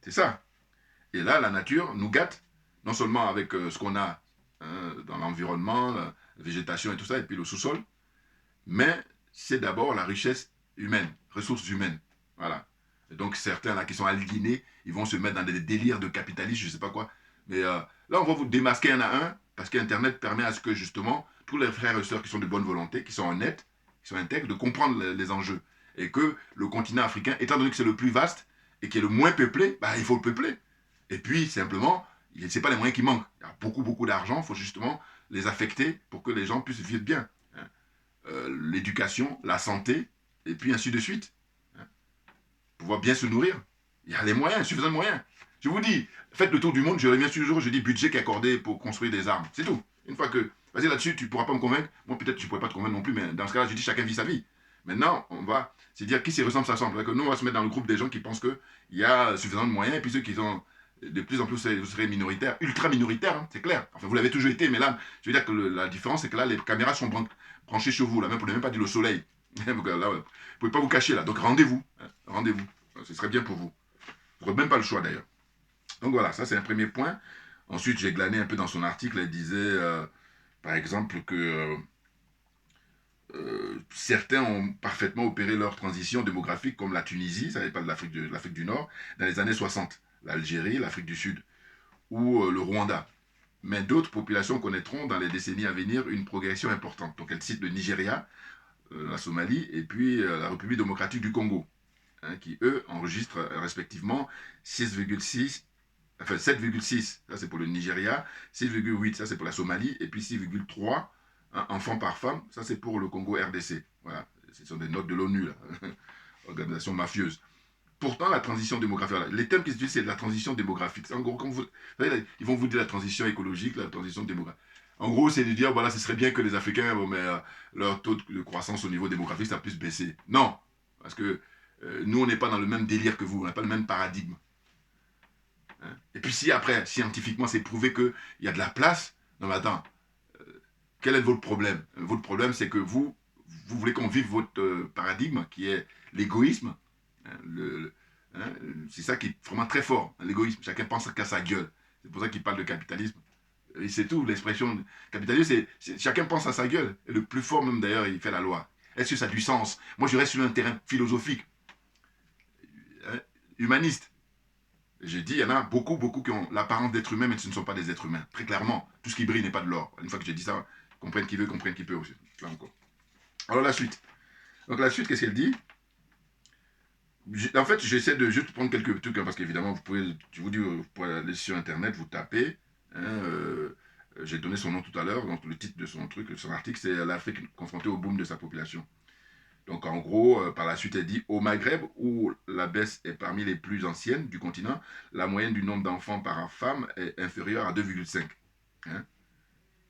[SPEAKER 4] C'est ça. Et là, la nature nous gâte, non seulement avec ce qu'on a hein, dans l'environnement, la végétation et tout ça, et puis le sous-sol, mais c'est d'abord la richesse humaine, ressources humaines. Voilà. Et donc certains là qui sont aliénés, ils vont se mettre dans des délires de capitalisme, je ne sais pas quoi. Mais là, on va vous démasquer un à un, parce qu'Internet permet à ce que justement, tous les frères et sœurs qui sont de bonne volonté, qui sont honnêtes, qui sont intègres, de comprendre les enjeux. Et que le continent africain, étant donné que c'est le plus vaste, et qui est le moins peuplé, bah, il faut le peupler. Et puis, simplement, ce n'est pas les moyens qui manquent. Il y a beaucoup d'argent, il faut justement les affecter pour que les gens puissent vivre bien. Hein. L'éducation, la santé, et puis ainsi de suite. Hein. Pouvoir bien se nourrir. Il y a les moyens, suffisamment de moyens. Je vous dis, faites le tour du monde, je reviens toujours, je dis budget qui est accordé pour construire des armes. C'est tout. Une fois que, vas-y là-dessus, tu ne pourras pas me convaincre. Moi, peut-être que je ne pourrais pas te convaincre non plus, mais dans ce cas-là, je dis chacun vit sa vie. Maintenant, on va se dire qui s'y ressemble, ça ressemble. Nous, on va se mettre dans le groupe des gens qui pensent qu'il y a suffisamment de moyens, et puis ceux qui ont de plus en plus, vous serez minoritaires, ultra minoritaires, hein, c'est clair. Enfin, vous l'avez toujours été, mais là, je veux dire que la différence, c'est que là, les caméras sont branchées sur vous, là, même, vous n'avez même pas dit le soleil. Là, vous ne pouvez pas vous cacher, là. Donc, rendez-vous. Hein, rendez-vous. Ce serait bien pour vous. Vous n'aurez même pas le choix, d'ailleurs. Donc, voilà, ça, c'est un premier point. Ensuite, j'ai glané un peu dans son article, elle disait, par exemple, que certains ont parfaitement opéré leur transition démographique, comme la Tunisie, ça n'est pas de l'Afrique du Nord, dans les années 60, l'Algérie, l'Afrique du Sud, ou le Rwanda. Mais d'autres populations connaîtront dans les décennies à venir une progression importante. Donc elle cite le Nigeria, la Somalie, et puis la République démocratique du Congo, hein, qui eux enregistrent respectivement 6,6, enfin 7,6, ça c'est pour le Nigeria, 6,8, ça c'est pour la Somalie, et puis 6,3 enfants par femme, ça c'est pour le Congo RDC. Voilà, ce sont des notes de l'ONU, organisation mafieuse. Pourtant, la transition démographique, voilà, les thèmes qui se disent, c'est la transition démographique. En gros, ils vont vous dire la transition écologique, la transition démographique. En gros, c'est de dire, voilà, ce serait bien que les Africains, bon, mais, leur taux de croissance au niveau démographique, ça puisse baisser. Non, parce que nous, on n'est pas dans le même délire que vous, on n'a pas le même paradigme. Hein? Et puis si après, scientifiquement, c'est prouvé qu'il y a de la place, non mais attends, quel est votre problème? Votre problème, c'est que vous voulez qu'on vive votre paradigme, qui est l'égoïsme. Hein, hein, c'est ça qui est vraiment très fort, l'égoïsme. Chacun pense qu'à sa gueule. C'est pour ça qu'il parle de capitalisme. Et c'est tout, l'expression capitalisme, c'est chacun pense à sa gueule. Et le plus fort même d'ailleurs, il fait la loi. Est-ce que ça a du sens? Moi, je reste sur un terrain philosophique, hein, humaniste. Je dis, il y en a beaucoup, beaucoup qui ont l'apparence d'être humains, mais ce ne sont pas des êtres humains. Très clairement, tout ce qui brille n'est pas de l'or. Une fois que j'ai dit ça, comprenne qui veut, comprenne qui peut aussi. Là encore. Alors la suite. Donc la suite, qu'est-ce qu'elle dit? En fait, j'essaie de juste prendre quelques trucs, hein, parce qu'évidemment, vous pouvez, je vous dis, vous pouvez aller sur Internet, vous tapez. Hein, j'ai donné son nom tout à l'heure, donc le titre de son truc, son article, c'est l'Afrique confrontée au boom de sa population. Donc en gros, par la suite, elle dit, au Maghreb, où la baisse est parmi les plus anciennes du continent, la moyenne du nombre d'enfants par femme est inférieure à 2,5. Hein?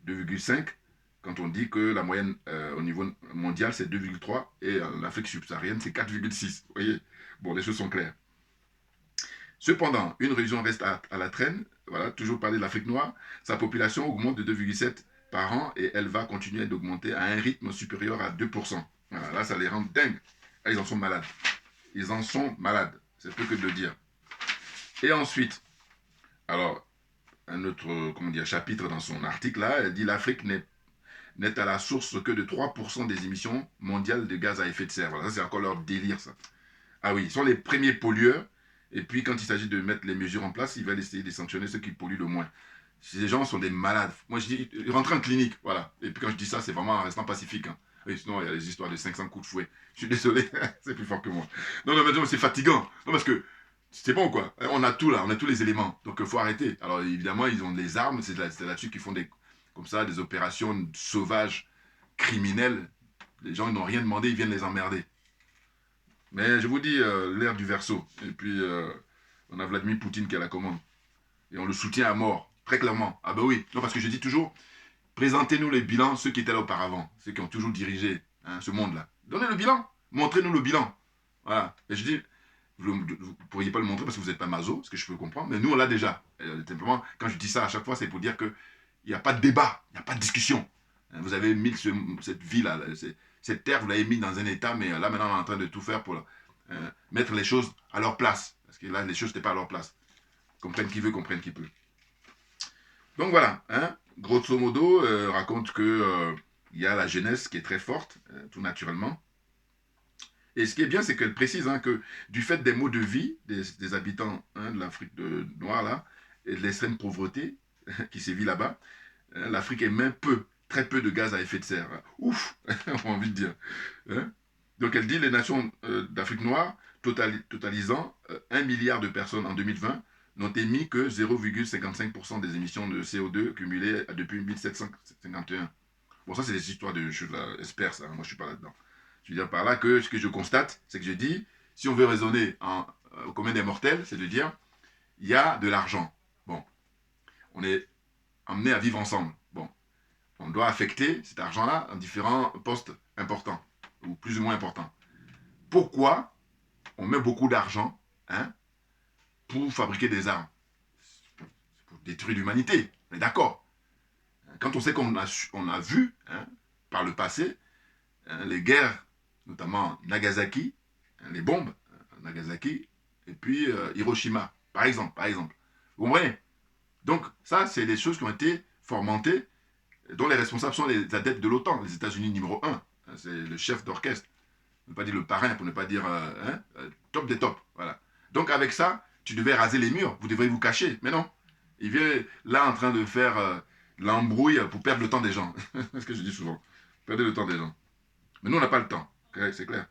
[SPEAKER 4] 2,5, quand on dit que la moyenne au niveau mondial, c'est 2,3, et en Afrique subsaharienne, c'est 4,6. Vous voyez? Bon, les choses sont claires. Cependant, une région reste à la traîne, voilà, toujours parler de l'Afrique noire, sa population augmente de 2,7 par an et elle va continuer d'augmenter à un rythme supérieur à 2%. Voilà, là, ça les rend dingues. Là, ils en sont malades. Ils en sont malades. C'est peu que de le dire. Et ensuite, alors, un autre chapitre dans son article, là, elle dit l'Afrique n'est à la source que de 3% des émissions mondiales de gaz à effet de serre. Voilà, ça, c'est encore leur délire, ça. Ah oui, ils sont les premiers pollueurs. Et puis, quand il s'agit de mettre les mesures en place, ils veulent essayer de sanctionner ceux qui polluent le moins. Ces gens sont des malades. Moi, je dis, rentrez en clinique, voilà. Et puis, quand je dis ça, c'est vraiment en restant pacifique. Hein. Et sinon, il y a les histoires de 500 coups de fouet. Je suis désolé, c'est plus fort que moi. Non, mais c'est fatigant. Non, parce que c'est bon, quoi. On a tout là, on a tous les éléments. Donc, il faut arrêter. Alors, évidemment, ils ont des armes. C'est là-dessus qu'ils font comme ça, des opérations sauvages, criminelles. Les gens, ils n'ont rien demandé, ils viennent les emmerder. Mais je vous dis, l'ère du Verseau. Et puis, on a Vladimir Poutine qui a la commande. Et on le soutient à mort, très clairement. Ah ben oui, non, parce que je dis toujours, présentez-nous les bilans, ceux qui étaient là auparavant, ceux qui ont toujours dirigé hein, ce monde-là. Donnez le bilan, montrez-nous le bilan. Voilà. Et je dis, vous ne pourriez pas le montrer parce que vous n'êtes pas maso, ce que je peux comprendre, mais nous, on l'a déjà. Et, simplement, quand je dis ça à chaque fois, c'est pour dire qu'il n'y a pas de débat, il n'y a pas de discussion. Vous avez mis cette vie-là, cette terre, vous l'avez mis dans un état, mais là, maintenant, on est en train de tout faire pour mettre les choses à leur place. Parce que là, les choses n'étaient pas à leur place. Comprenne qui veut, comprenne qui peut. Donc voilà, hein, grosso modo, raconte que y a la jeunesse qui est très forte, tout naturellement. Et ce qui est bien, c'est qu'elle précise hein, que du fait des maux de vie des habitants hein, de l'Afrique noire, là, et de l'extrême pauvreté qui sévit là-bas, l'Afrique émet très peu de gaz à effet de serre. Ouf, on a envie de dire. Hein. Donc elle dit les nations d'Afrique noire, totalisant 1 milliard de personnes en 2020, n'ont émis que 0,55% des émissions de CO2 cumulées depuis 1751. Bon, ça, c'est des histoires de choses experts, ça. Moi, je ne suis pas là-dedans. Je veux dire par là que ce que je constate, c'est que je dis, si on veut raisonner au commun des mortels, c'est de dire, il y a de l'argent. Bon, on est amené à vivre ensemble. Bon, on doit affecter cet argent-là en différents postes importants, ou plus ou moins importants. Pourquoi on met beaucoup d'argent hein, pour fabriquer des armes? C'est pour détruire l'humanité, on est d'accord. Quand on sait qu'on a vu, hein, par le passé, hein, les guerres, notamment Nagasaki, hein, les bombes, Nagasaki, et puis Hiroshima, par exemple. Vous comprenez? Donc, ça, c'est des choses qui ont été fomentées, dont les responsables sont les adeptes de l'OTAN, les États-Unis numéro 1. C'est le chef d'orchestre. On ne peut pas dire le parrain, pour ne pas dire top des tops. Voilà. Donc avec ça, tu devais raser les murs, vous devriez vous cacher. Mais non. Il vient là en train de faire l'embrouille pour perdre le temps des gens. C'est ce que je dis souvent. Perdre le temps des gens. Mais nous, on n'a pas le temps. C'est clair.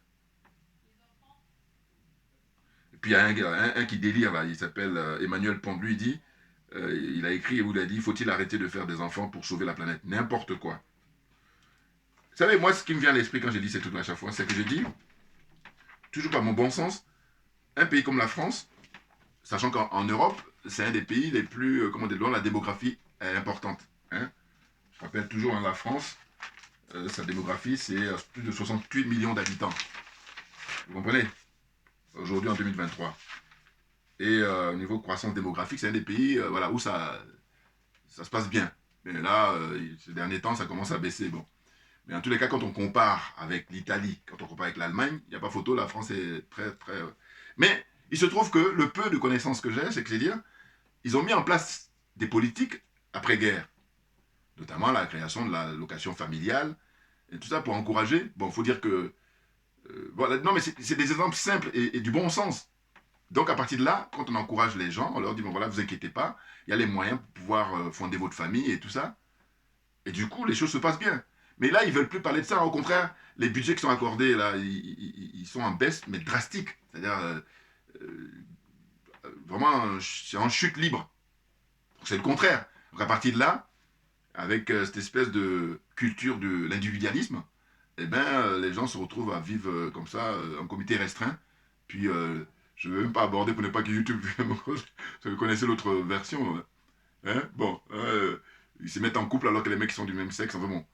[SPEAKER 4] Et puis il y a un qui délire là, il s'appelle Emmanuel Pond, lui il dit, il a écrit et il a dit, faut-il arrêter de faire des enfants pour sauver la planète? N'importe quoi. Vous savez, moi, ce qui me vient à l'esprit quand je dis ces trucs à chaque fois, c'est que je dis, toujours par mon bon sens, un pays comme la France, sachant qu'en Europe, c'est un des pays les plus, comment dire, dont la démographie est importante. Hein. Je rappelle toujours, hein, la France, sa démographie, c'est plus de 68 millions d'habitants. Vous comprenez? Aujourd'hui, en 2023. Et au niveau de croissance démographique, c'est un des pays voilà, où ça se passe bien. Mais là, ces derniers temps, ça commence à baisser. Bon. Mais en tous les cas, quand on compare avec l'Italie, quand on compare avec l'Allemagne, il n'y a pas photo, la France est très, très... Mais il se trouve que le peu de connaissances que j'ai, c'est que, c'est-à-dire, ils ont mis en place des politiques après-guerre, notamment la création de la location familiale, et tout ça pour encourager. Bon, il faut dire que... voilà, non, mais c'est des exemples simples et du bon sens. Donc, à partir de là, quand on encourage les gens, on leur dit, bon voilà, vous inquiétez pas, il y a les moyens pour pouvoir fonder votre famille et tout ça. Et du coup, les choses se passent bien. Mais là, ils ne veulent plus parler de ça. Au contraire, les budgets qui sont accordés, là, ils sont en baisse, mais drastique. C'est-à-dire, vraiment, c'est en chute libre. C'est le contraire. Donc, à partir de là, avec cette espèce de culture de l'individualisme, eh ben, les gens se retrouvent à vivre comme ça, en comité restreint. Puis, je ne vais même pas aborder pour ne pas que YouTube... Vous connaissez l'autre version. Hein? Bon, ils se mettent en couple alors que les mecs sont du même sexe. Enfin bon.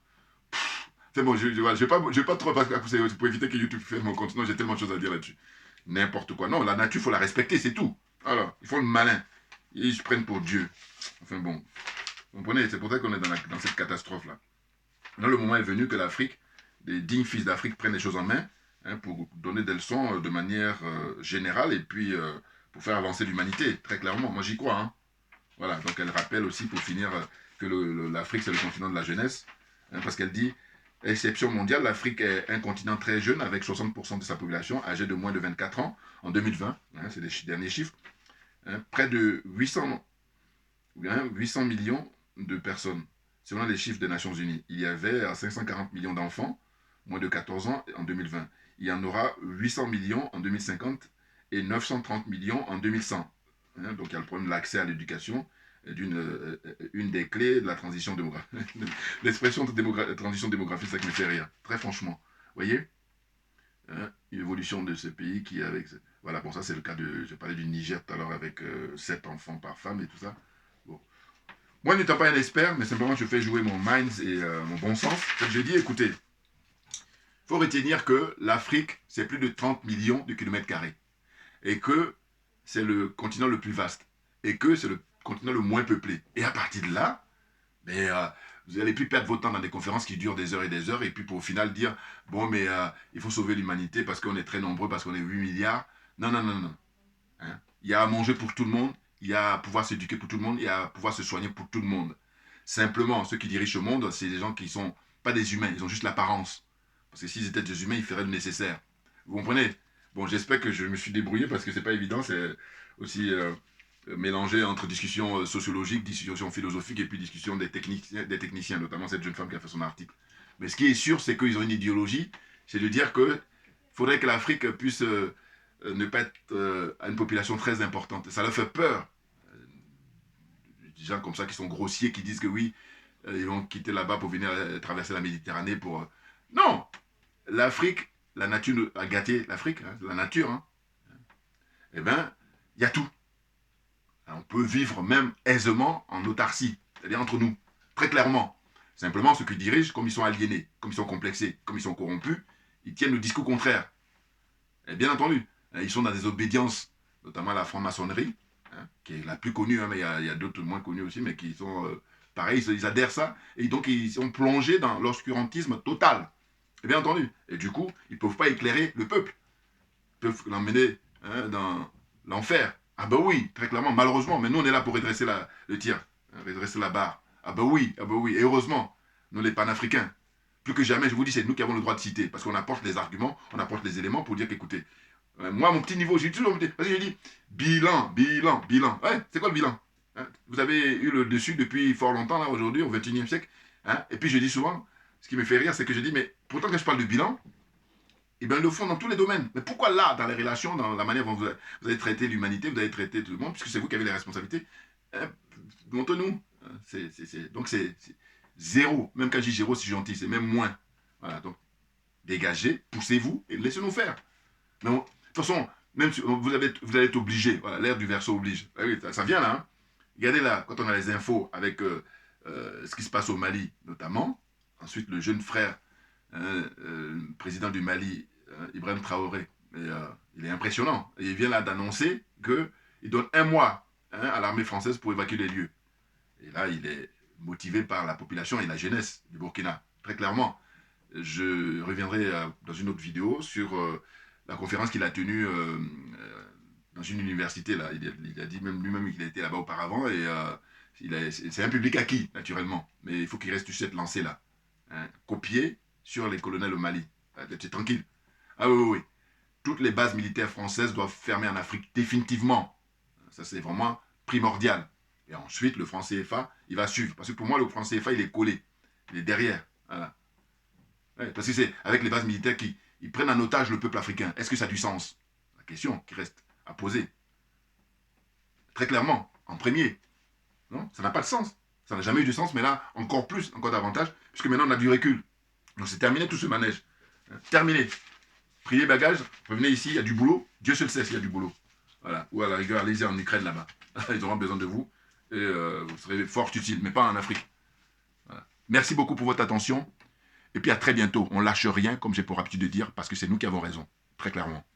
[SPEAKER 4] C'est bon, je ne vais pas trop... Parce que pour éviter que YouTube fasse mon compte. Sinon, j'ai tellement de choses à dire là-dessus. N'importe quoi. Non, la nature, il faut la respecter, c'est tout. Alors, ils font le malin. Ils se prennent pour Dieu. Enfin bon. Vous comprenez? C'est pour ça qu'on est dans cette catastrophe-là. Là, le moment est venu que l'Afrique, les dignes fils d'Afrique prennent les choses en main, hein, pour donner des leçons de manière générale et puis pour faire avancer l'humanité, très clairement. Moi, j'y crois. Hein. Voilà, donc elle rappelle aussi, pour finir, que l'Afrique, c'est le continent de la jeunesse, hein, parce qu'elle dit, exception mondiale, l'Afrique est un continent très jeune, avec 60% de sa population âgée de moins de 24 ans, en 2020, hein, c'est les derniers chiffres, hein, près de 800 millions de personnes, selon les chiffres des Nations Unies. Il y avait 540 millions d'enfants, moins de 14 ans, en 2020. Il y en aura 800 millions en 2050 et 930 millions en 2100. Hein, donc il y a le problème de l'accès à l'éducation, une des clés de la transition démographique. L'expression de transition démographique, ça qui me fait rire, très franchement. Vous voyez, hein, une évolution de ce pays qui avec... Voilà, pour ça c'est le cas de... Je parlais du Niger tout à l'heure avec 7 enfants par femme et tout ça. Bon. Moi, n'étant pas un expert, mais simplement je fais jouer mon mind et mon bon sens. J'ai dit, écoutez, il faut retenir que l'Afrique, c'est plus de 30 millions de kilomètres carrés. Et que c'est le continent le plus vaste. Et que c'est le continent le moins peuplé. Et à partir de là, vous n'allez plus perdre votre temps dans des conférences qui durent des heures, et puis pour au final dire, bon, mais il faut sauver l'humanité parce qu'on est très nombreux, parce qu'on est 8 milliards. Non, non, non, non. Hein? Il y a à manger pour tout le monde, il y a à pouvoir s'éduquer pour tout le monde, il y a à pouvoir se soigner pour tout le monde. Simplement, ceux qui dirigent le monde, c'est des gens qui ne sont pas des humains, ils ont juste l'apparence. Parce que s'ils étaient des humains, ils feraient le nécessaire. Vous comprenez? Bon, j'espère que je me suis débrouillé parce que c'est pas évident, c'est aussi mélangé entre discussions sociologiques, discussions philosophiques et puis discussions des techniciens, notamment cette jeune femme qui a fait son article. Mais ce qui est sûr, c'est qu'ils ont une idéologie, c'est de dire qu'il faudrait que l'Afrique puisse ne pas être à une population très importante. Ça leur fait peur. Des gens comme ça qui sont grossiers, qui disent que oui, ils vont quitter là-bas pour venir traverser la Méditerranée pour... Non! L'Afrique, la nature a gâté l'Afrique, hein, la nature, hein. Eh bien, il y a tout. On peut vivre même aisément en autarcie, c'est-à-dire entre nous, très clairement. Simplement, ceux qui dirigent, comme ils sont aliénés, comme ils sont complexés, comme ils sont corrompus, ils tiennent le discours contraire. Et bien entendu, ils sont dans des obédiences, notamment la franc-maçonnerie, hein, qui est la plus connue, hein, mais il y a d'autres moins connus aussi, mais qui sont pareils, ils adhèrent ça, et donc ils sont plongés dans l'obscurantisme total. Et bien entendu. Et du coup, ils ne peuvent pas éclairer le peuple. Ils peuvent l'emmener hein, dans l'enfer. Ah ben oui, très clairement, malheureusement. Mais nous, on est là pour redresser le tir, redresser la barre. Ah ben oui, et heureusement, nous les panafricains. plus que jamais, je vous dis, c'est nous qui avons le droit de citer, parce qu'on apporte les arguments, on apporte les éléments pour dire qu'écoutez, moi, mon petit niveau, j'ai toujours... Parce que j'ai dit, bilan. Ouais, c'est quoi le bilan? Hein, vous avez eu le dessus depuis fort longtemps, là, aujourd'hui, au XXIe siècle. Hein, et puis je dis souvent, ce qui me fait rire, c'est que je dis, mais pourtant que je parle de bilan, eh bien, ils le font dans tous les domaines. Mais pourquoi là, dans les relations, dans la manière dont vous avez traité l'humanité, vous avez traité tout le monde, puisque c'est vous qui avez les responsabilités, hein, montrez-nous. Donc c'est zéro. Même quand je dis zéro, c'est gentil, c'est même moins. Voilà, donc dégagez, poussez-vous et laissez-nous faire. Mais de toute façon, même si vous allez être obligé, voilà, l'ère du verseau oblige. Ah oui, ça vient là. Hein. Regardez là, quand on a les infos avec ce qui se passe au Mali, notamment. Ensuite, le jeune frère, président du Mali, Ibrahim Traoré, il est impressionnant. Et il vient là d'annoncer qu'il donne 1 mois à l'armée française pour évacuer les lieux. Et là, il est motivé par la population et la jeunesse du Burkina, très clairement. Je reviendrai dans une autre vidéo sur la conférence qu'il a tenue dans une université. Là. Il a dit même lui-même qu'il a été là-bas auparavant. Et c'est un public acquis, naturellement. Mais il faut qu'il reste sur cette lancée-là. Hein, copier sur les colonels au Mali. C'est tranquille. Ah oui. Toutes les bases militaires françaises doivent fermer en Afrique définitivement. Ça, c'est vraiment primordial. Et ensuite, le franc CFA, il va suivre. Parce que pour moi, le franc CFA, il est collé. Il est derrière. Voilà. Ouais, parce que c'est avec les bases militaires qui prennent en otage le peuple africain. Est-ce que ça a du sens? La question qui reste à poser. Très clairement, en premier. Non, ça n'a pas de sens. Ça n'a jamais eu de sens, mais là, encore plus, encore davantage, puisque maintenant, on a du recul. Donc, c'est terminé tout ce manège. Terminé. Priez bagages, revenez ici, il y a du boulot. Dieu seul sait s'il y a du boulot. Voilà. Ou à la rigueur, allez-y en Ukraine là-bas. Ils auront besoin de vous. Et vous serez fort utile, mais pas en Afrique. Voilà. Merci beaucoup pour votre attention. Et puis à très bientôt. On lâche rien, comme j'ai pour habitude de dire, parce que c'est nous qui avons raison. Très clairement.